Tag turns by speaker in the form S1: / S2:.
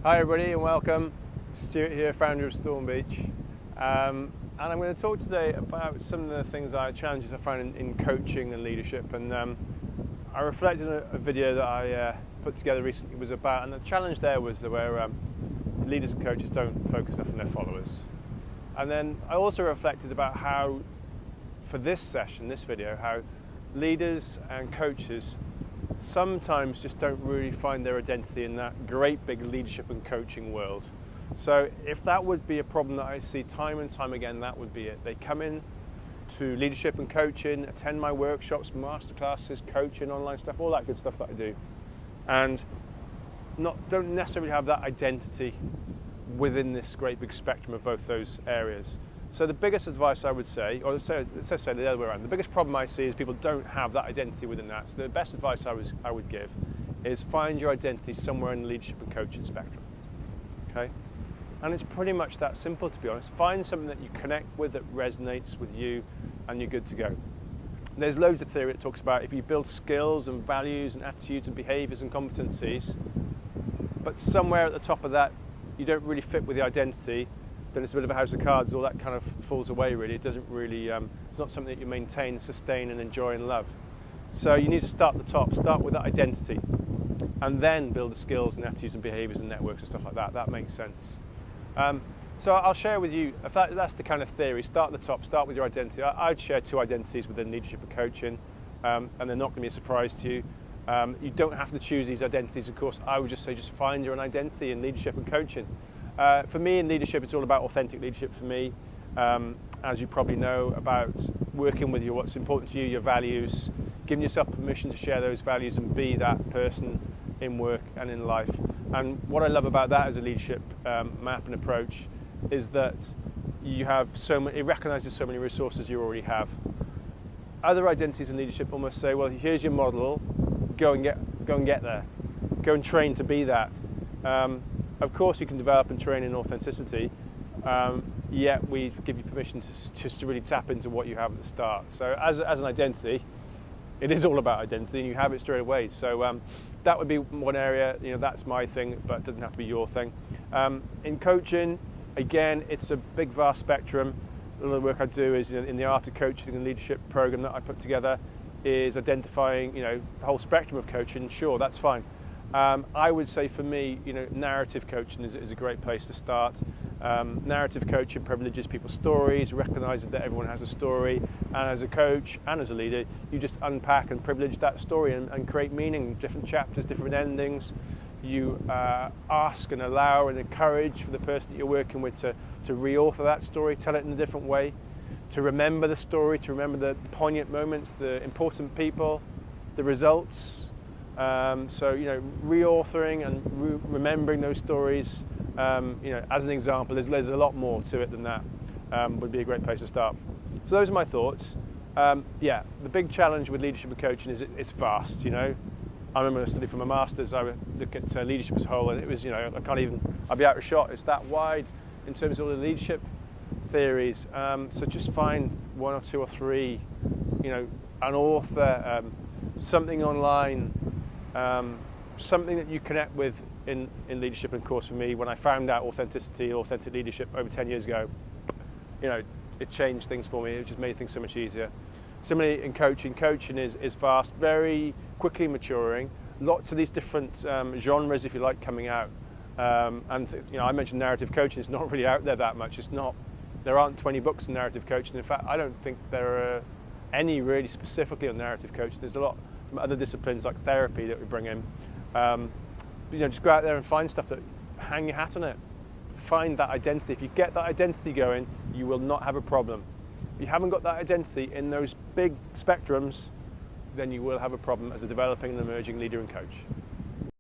S1: Hi everybody and welcome. Stuart here, founder of Storm Beach. And I'm going to talk today about some of the challenges I find in coaching and leadership. And I reflected on a video that I put together recently was about, and the challenge there was where leaders and coaches don't focus enough on their followers. And then I also reflected about how, for this video, how leaders and coaches sometimes just don't really find their identity in that great big leadership and coaching world. So if that would be a problem that I see time and time again, that would be it. They come in to leadership and coaching, attend my workshops, masterclasses, coaching, online stuff, all that good stuff that I do, and don't necessarily have that identity within this great big spectrum of both those areas. So the biggest advice I would say, or let's say the other way around, the biggest problem I see is people don't have that identity within that. So the best advice I would give is find your identity somewhere in the leadership and coaching spectrum. Okay? And it's pretty much that simple, to be honest. Find something that you connect with, that resonates with you, and you're good to go. There's loads of theory that talks about if you build skills and values and attitudes and behaviours and competencies, but somewhere at the top of that you don't really fit with the identity, then it's a bit of a house of cards. All that kind of falls away, really. It doesn't really, it's not something that you maintain, sustain and enjoy and love. So you need to start at the top, start with that identity, and then build the skills and attitudes and behaviours and networks and stuff like that. That makes sense. So I'll share with you, if that's the kind of theory, start at the top, start with your identity. I'd share two identities within leadership and coaching, and they're not going to be a surprise to you. You don't have to choose these identities, of course. I would just say just find your own identity in leadership and coaching. For me in leadership, it's all about authentic leadership for me. As you probably know, about working with what's important to you, your values, giving yourself permission to share those values and be that person in work and in life. And what I love about that as a leadership map and approach is that you have it recognises so many resources you already have. Other identities in leadership almost say, well, here's your model, go and get there, go and train to be that. Of course, you can develop and train in authenticity, yet we give you permission to really tap into what you have at the start. So as an identity, it is all about identity, and you have it straight away. So that would be one area, that's my thing, but it doesn't have to be your thing. In coaching, again, it's a big, vast spectrum. A lot of the work I do is in the art of coaching and leadership program that I put together is identifying, the whole spectrum of coaching. Sure, that's fine. I would say for me, narrative coaching is a great place to start. Narrative coaching privileges people's stories, recognises that everyone has a story, and as a coach and as a leader, you just unpack and privilege that story and create meaning, different chapters, different endings. You ask and allow and encourage for the person that you're working with to re-author that story, tell it in a different way, to remember the story, to remember the poignant moments, the important people, the results. So re-authoring and remembering those stories, as an example, there's a lot more to it than that. Would be a great place to start. So those are my thoughts. The big challenge with leadership and coaching is it's vast. I remember when I studied for my masters, I would look at leadership as a whole, and it was I'd be out of shot. It's that wide in terms of all the leadership theories. So just find one or two or three, an author, something online. Something that you connect with in leadership. And of course, for me, when I found out authentic leadership over 10 years ago, it changed things for me. It just made things so much easier. Similarly, in coaching is vast, very quickly maturing. Lots of these different genres, if you like, coming out. I mentioned narrative coaching. It's not really out there that much. There aren't 20 books on narrative coaching. In fact, I don't think there are any really specifically on narrative coaching. There's a lot from other disciplines like therapy that we bring in. Just go out there and find stuff that hang your hat on it. Find that identity. If you get that identity going, you will not have a problem. If you haven't got that identity in those big spectrums, then you will have a problem as a developing and emerging leader and coach.